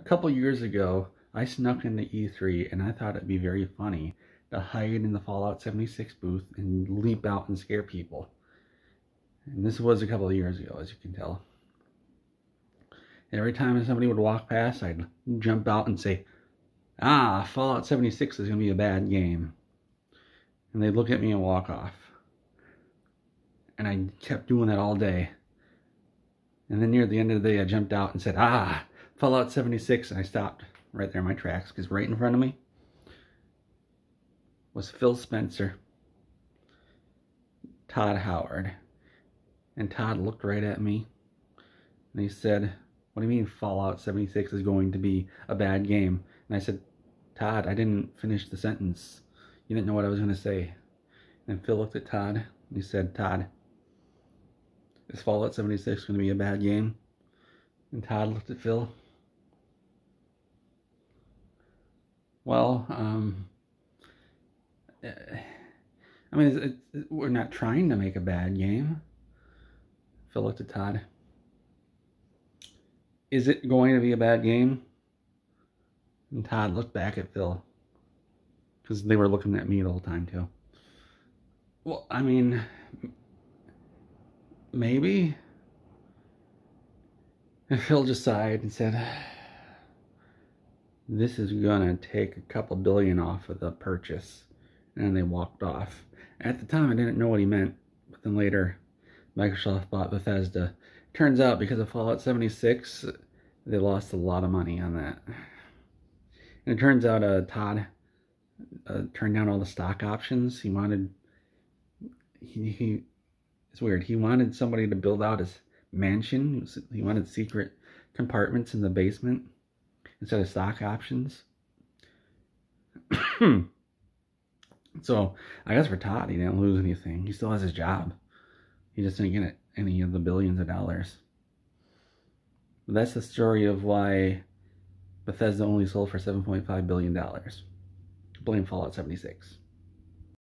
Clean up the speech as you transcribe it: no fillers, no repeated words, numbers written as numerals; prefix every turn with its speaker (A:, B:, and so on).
A: couple years ago, I snuck into E3 and I thought it'd be very funny to hide in the Fallout 76 booth and leap out and scare people. And this was a couple of years ago, as you can tell. And every time somebody would walk past, I'd jump out and say, "Ah, Fallout 76 is going to be a bad game." And they'd look at me and walk off. And I kept doing that all day. And then near the end of the day, I jumped out and said, "Ah, Fallout 76, and I stopped right there in my tracks, because right in front of me was Phil Spencer, Todd Howard. And Todd looked right at me, and he said, "What do you mean Fallout 76 is going to be a bad game?" And I said, "Todd, I didn't finish the sentence. You didn't know what I was going to say." And Phil looked at Todd, and he said, "Todd, is Fallout 76 going to be a bad game?" And Todd looked at Phil. Well, I mean, we're not trying to make a bad game. Phil looked at Todd. "Is it going to be a bad game?" And Todd looked back at Phil, because they were looking at me the whole time too. "Well, I mean, maybe." And Phil just sighed and said, "This is gonna take a couple billion off of the purchase." And they walked off. At the time, I didn't know what he meant, but then later, Microsoft bought Bethesda. Turns out, because of Fallout 76, they lost a lot of money on that. And it turns out Todd turned down all the stock options. He wanted, it's weird, he wanted somebody to build out his mansion. He wanted secret compartments in the basement instead of stock options. So, I guess for Todd, he didn't lose anything. He still has his job. He just didn't get any of the billions of dollars. But that's the story of why Bethesda only sold for $7.5 billion. Blame Fallout 76.